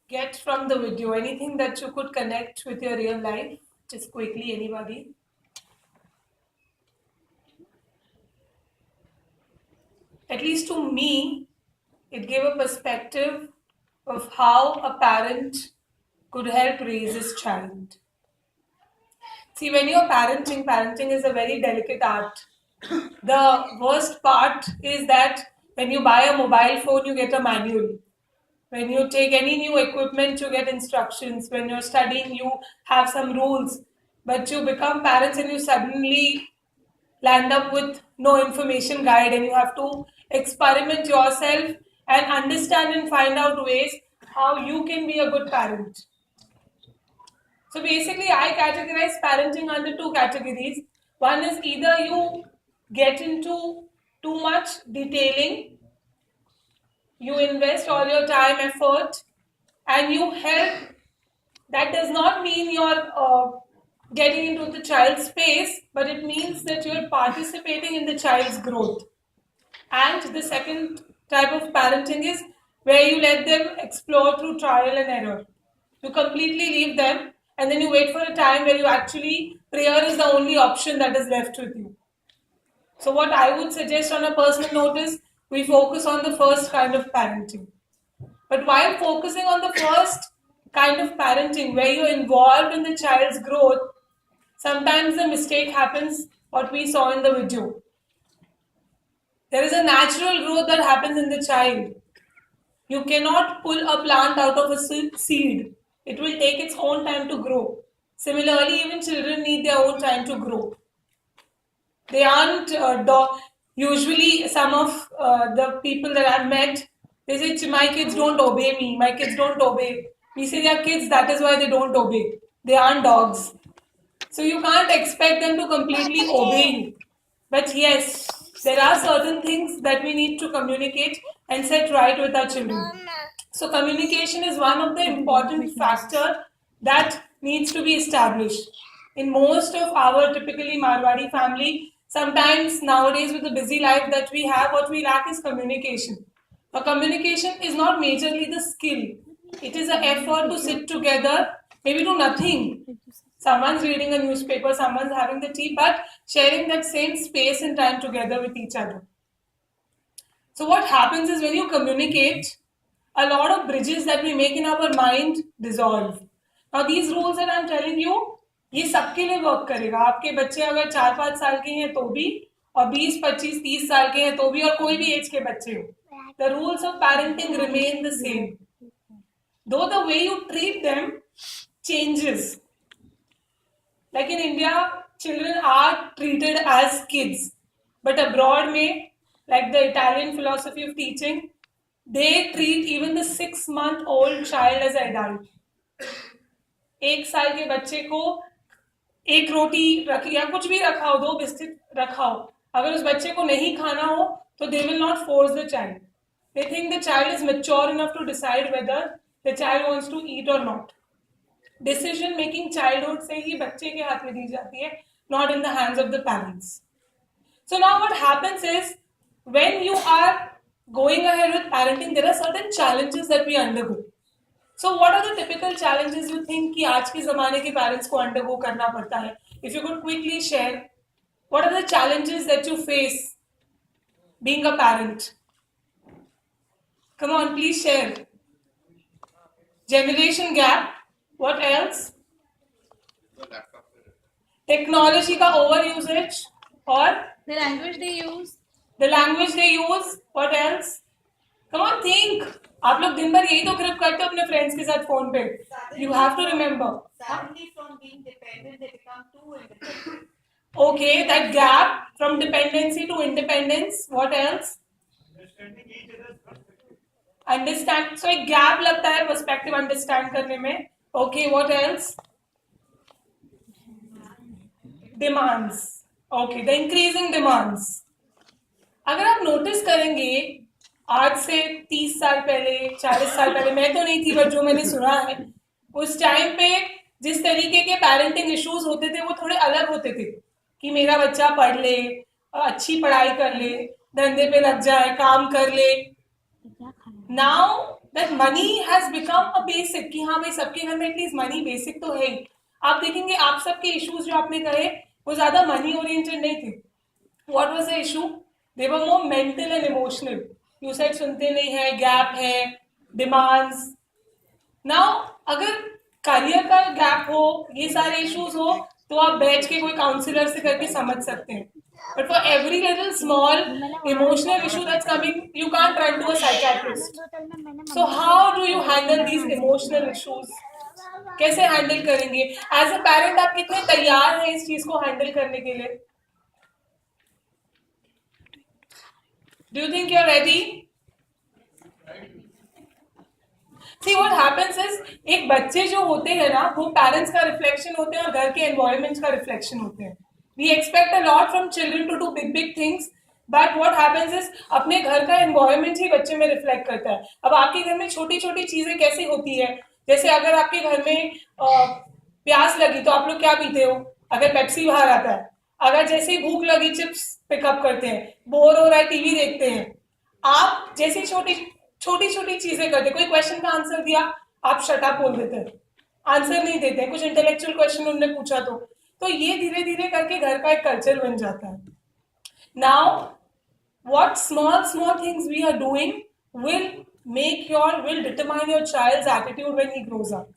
get from the video? Anything that you could connect with your real life? Just quickly, anybody? At least to me, it gave a perspective of how a parent could help raise his child. See, when you're parenting, parenting is a very delicate art. The worst part is that when you buy a mobile phone, you get a manual. When you take any new equipment, you get instructions. When you're studying, you have some rules. But you become parents and you suddenly land up with no information guide, and you have to experiment yourself and understand and find out ways how you can be a good parent. So basically, I categorize parenting under two categories. One is either you get into too much detailing, you invest all your time, effort, and you help. That does not mean you're getting into the child's space, but it means that you're participating in the child's growth. And the second type of parenting is where you let them explore through trial and error. You completely leave them and then you wait for a time where you actually, prayer is the only option that is left with you. So, what I would suggest on a personal note is we focus on the first kind of parenting. But while focusing on the first kind of parenting where you're involved in the child's growth, sometimes the mistake happens, what we saw in the video. There is a natural growth that happens in the child. You cannot pull a plant out of a seed. It will take its own time to grow. Similarly, even children need their own time to grow. They aren't, usually some of the people that I've met, they say, my kids don't obey me, my kids don't obey. We say they are kids, that is why they don't obey. They aren't dogs. So you can't expect them to completely obey you. But yes, there are certain things that we need to communicate and set right with our children. So communication is one of the important factors that needs to be established. In most of our typically Marwadi family, sometimes nowadays with the busy life that we have, what we lack is communication. Now, communication is not majorly the skill. It is an effort to sit together, maybe do nothing. Someone's reading a newspaper, someone's having the tea, but sharing that same space and time together with each other. So what happens is when you communicate, a lot of bridges that we make in our mind dissolve. Now these rules that I'm telling you, ये सबके लिए work करेगा. आपके बच्चे अगर 4-5 साल के हैं तो भी, और 20, 25, 30 साल के हैं तो भी, और कोई भी एज के बच्चे हो. The rules of parenting remain the same. Though the way you treat them changes. Like in India, children are treated as kids. But abroad में, like the Italian philosophy of teaching, they treat even the 6-month-old child as an adult. 1 साल के बच्चे को एक रोटी रखी या कुछ भी रखा हो, 2 बिस्किट रखा हो, अगर उस बच्चे को नहीं खाना हो तो they will not force the child. They think the child is mature enough to decide whether the child wants to eat or not. Decision making childhood से ही बच्चे के हाथ में दी जाती है, not in the hands of the parents. So now what happens is when you are going ahead with parenting, there are certain challenges that we undergo. So what are the typical challenges you think कि आज के ज़माने के parents को undergo करना पड़ता है? If you could quickly share, what are the challenges that you face being a parent? Come on, please share. Generation gap. What else? Technology का over usage और the language they use. The language they use. What else? Come on, think. आप लोग दिन भर यही तो grip करते हो अपने फ्रेंड्स के साथ फोन पे. You have to remember. Suddenly from being dependent, they become too independent. Okay, that gap from dependency to independence. What else? Understand. So एक gap लगता है perspective understand करने में. Okay, what else? Demands. Okay, the increasing demands. अगर आप notice करेंगे आज से 30 साल पहले, 40 साल पहले, मैं तो नहीं थी, बट जो मैंने सुना है, उस टाइम पे जिस तरीके के पेरेंटिंग इश्यूज होते थे वो थोड़े अलग होते थे कि मेरा बच्चा पढ़ ले, अच्छी पढ़ाई कर ले, धंधे पे लग जाए, काम कर ले. Now that money has become a basic, कि हाँ भाई सबके घर में एटलीस्ट मनी बेसिक तो है ही. आप देखेंगे आप सबके इश्यूज जो आपने कहे वो ज्यादा मनी ओरिएंटेड नहीं थे. What was the issue? They were more mental and emotional. You said सुनते नहीं है, गैप है, डिमांड्स. नाउ अगर करियर का गैप हो, ये सारे इश्यूज हो, तो आप बैठ के कोई काउंसलर से करके समझ सकते हैं. But for every little small emotional issue that's coming, you can't run to a psychiatrist. So how do you handle these emotional issues? कैसे हैंडल करेंगे? एज अ पेरेंट आप कितने तैयार हैं इस चीज को हैंडल करने के लिए? Do you think you're ready? See what happens is, एक बच्चे जो होते हैं ना, वो पेरेंट्स का रिफ्लेक्शन होते हैं और घर के एनवायरमेंट का रिफ्लेक्शन होते हैं. We expect a lot from children to do big things, but what happens is अपने घर का एनवायरमेंट ही बच्चे में रिफ्लेक्ट करता है. अब आपके घर में छोटी छोटी चीजें कैसी होती है? जैसे अगर आपके घर में प्यास लगी तो आप लोग क्या पीते हो? अगर पेप्सी बाहर आता है. अगर जैसे ही भूख लगी चिप्स पिकअप करते हैं. बोर हो रहा है टीवी देखते हैं. आप जैसी छोटी छोटी चीजें करते. कोई क्वेश्चन का आंसर दिया आप शट अप बोल देते हैं, आंसर नहीं देते हैं. कुछ इंटेलेक्चुअल क्वेश्चन उन्होंने पूछा तो ये धीरे धीरे करके घर का एक कल्चर बन जाता है. Now what small things we are doing will determine your child's attitude when he grows up.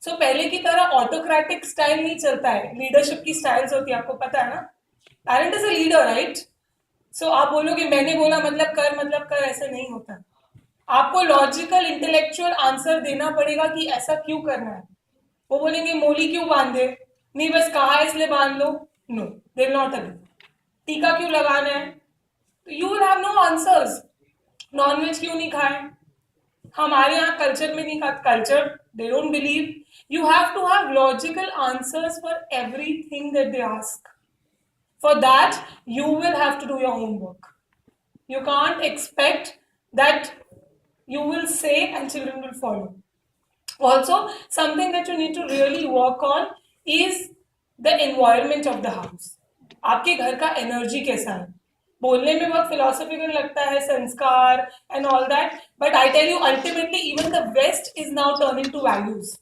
So पहले की तरह ऑटोक्रेटिक स्टाइल नहीं चलता है. लीडरशिप की स्टाइल्स होती है, आपको पता है ना. Parent is a leader, right? So आप बोलोगे मैंने बोला मतलब कर, ऐसा नहीं होता. आपको लॉजिकल इंटेलेक्चुअल आंसर देना पड़ेगा कि ऐसा क्यों करना है. वो बोलेंगे मोली क्यों बांधे? नहीं बस कहा इसलिए बांध लो. No, they will not agree. टीका क्यों लगाना है? तो you will have no answers. Non veg क्यों नहीं खाए? हमारे यहाँ कल्चर में नहीं खाते. Culture they don't believe. You have to have logical answers for everything that they ask. For that, you will have to do your homework. You can't expect that you will say and children will follow. Also, something that you need to really work on is the environment of the house. आपके घर का energy कैसा है? बोलने में बहुत philosophical लगता है, संस्कार and all that, but I tell you ultimately even the West is now turning to values.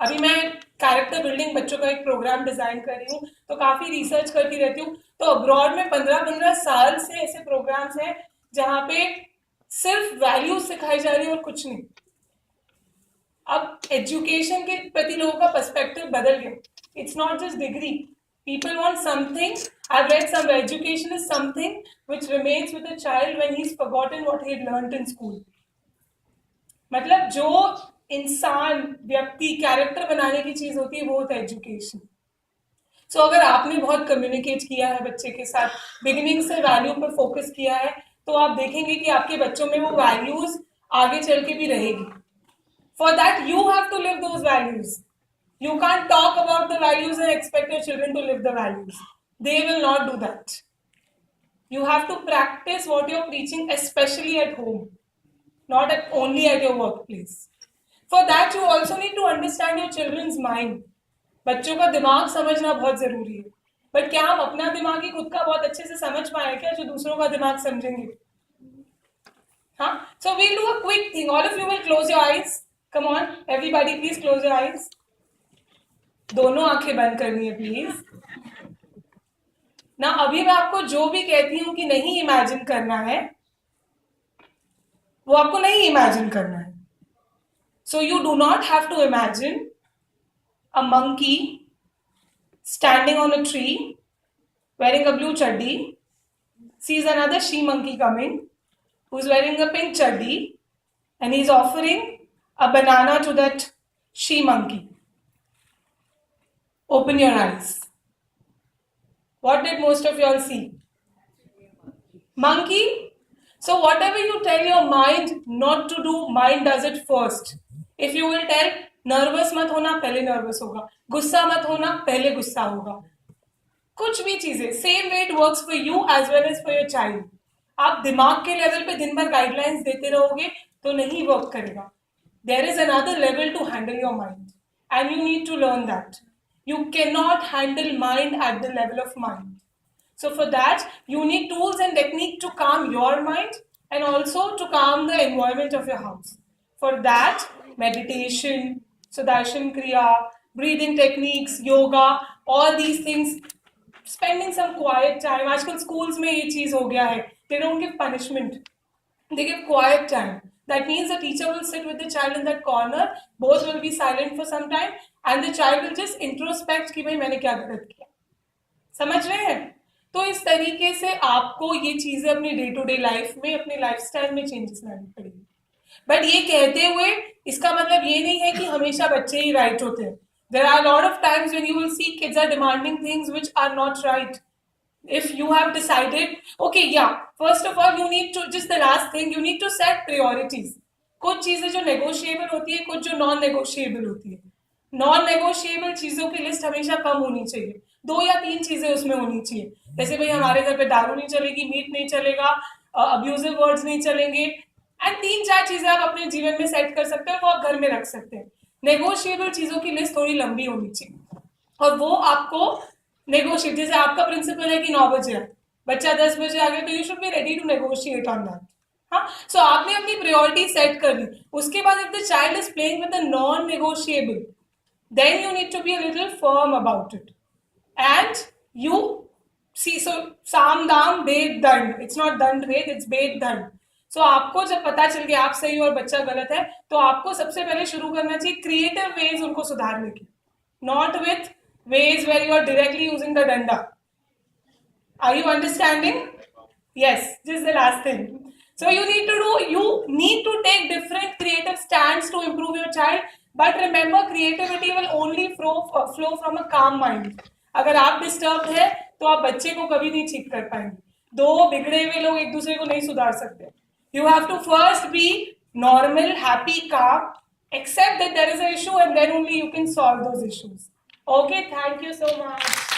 अभी मैं कैरेक्टर बिल्डिंग बच्चों का एक प्रोग्राम डिजाइन कर रही हूँ, तो काफी रिसर्च करती रहती हूँ. तो अब्रॉड में 15 साल से ऐसे प्रोग्राम्स हैं जहां पे सिर्फ वैल्यूज सिखाई जा रही है और कुछ नहीं. अब एजुकेशन के प्रति लोगों का पर्सपेक्टिव बदल गया. It's not just degree. People want something. I have read some education is something which remains with a child when he is forgotten what he had learned in school. मतलब जो इंसान व्यक्ति कैरेक्टर बनाने की चीज होती है वो होता है एजुकेशन. सो अगर आपने बहुत कम्युनिकेट किया है बच्चे के साथ, बिगिनिंग से वैल्यू पर फोकस किया है, तो आप देखेंगे कि आपके बच्चों में वो वैल्यूज आगे चल के भी रहेगी. For that you have to live those values. You can talk about the values and expect your children to live the values. They will not do that. You have to practice what you're preaching, especially at home, not only at your workplace. For that, you also need to understand your children's mind. बच्चों का दिमाग समझना बहुत जरूरी है. But क्या हम अपना दिमाग ही खुद का बहुत अच्छे से समझ पाए क्या जो दूसरों का दिमाग समझेंगे? हाँ, so we'll do a quick thing. All of you will close your eyes. Come on, everybody, please close your eyes. दोनों आंखें बंद करनी है प्लीज. ना अभी मैं आपको जो भी कहती हूं कि नहीं इमेजिन करना है, वो आपको नहीं इमेजिन करना है. So you do not have to imagine a monkey standing on a tree wearing a blue chaddi, sees another she monkey coming who's wearing a pink chaddi, and he's offering a banana to that she monkey. Open your eyes. What did most of y'all see? Monkey? So whatever you tell your mind not to do, mind does it first. If you will tell nervous मत होना, पहले nervous होगा. गुस्सा मत होना, पहले गुस्सा होगा. कुछ भी चीजें same way it works for you as well as for your child. आप दिमाग के लेवल पे दिन भर गाइडलाइंस देते रहोगे तो नहीं वर्क करेगा. There is another level to handle your mind and you need to learn that. You cannot handle mind at the level of mind. So for that, you need tools and technique to calm your mind and also to calm the environment of your house. For that, meditation, Sudarshan Kriya, breathing techniques, yoga, all these things, spending some quiet time. आजकल schools में ये चीज हो गया है, they don't give punishment, they give quiet time. That means the teacher will sit with the child in that corner, both will be silent for some time, and the child will just introspect कि भाई मैंने क्या गलत किया. समझ रहे हैं? तो इस तरीके से आपको ये चीजें अपनी डे टू डे लाइफ में, अपने लाइफस्टाइल में चेंजेस लानी पड़ेगी. बट ये कहते हुए इसका मतलब ये नहीं है कि हमेशा बच्चे ही राइट होते हैं. There are lot of times when you will see kids are demanding things which are not right. If you have decided, okay, yeah, first of all you need to, just the last thing, you need to set priorities. कुछ चीजें जो negotiable होती है, कुछ जो non negotiable होती है. Non negotiable चीजों की लिस्ट हमेशा कम होनी चाहिए. 2 या 3 चीजें उसमें होनी चाहिए. जैसे भाई हमारे घर पे दारू नहीं चलेगी, मीट नहीं चलेगा, अब्यूजिव वर्ड्स नहीं चलेंगे, एंड 3-4 चीजें आप अपने जीवन में सेट कर सकते हैं, वो आप घर में रख सकते हैं. नेगोशिएबल चीजों की लिस्ट थोड़ी लंबी होनी चाहिए, और वो आपको नेगोशिएट. जैसे आपका प्रिंसिपल है कि 9 बजे आए, बच्चा 10 बजे आ गया, तो you should be ready to negotiate on that. हाँ, सो आपने अपनी प्रायोरिटी सेट कर ली. उसके बाद if the child is playing with the non negotiable, then you need to be a little firm about it, and you see, so साम दाम भेद दंड, it's not दंड भेद, it's भेद दंड. So आपको जब पता चल गया आप सही और बच्चा गलत है, तो आपको सबसे पहले शुरू करना चाहिए क्रिएटिव वेज उनको सुधारने की, not with ways where you are directly using the danda. Are you understanding? Yes, this is the last thing. So you need to take different creative stands to improve your child. But remember, creativity will only flow from a calm mind. अगर आप disturb है तो आप बच्चे को कभी नहीं ठीक कर पाएंगे. 2 बिगड़े हुए लोग एक दूसरे को नहीं सुधार सकते. You have to first be normal, happy, calm, accept that there is an issue, and then only you can solve those issues. Okay, thank you so much.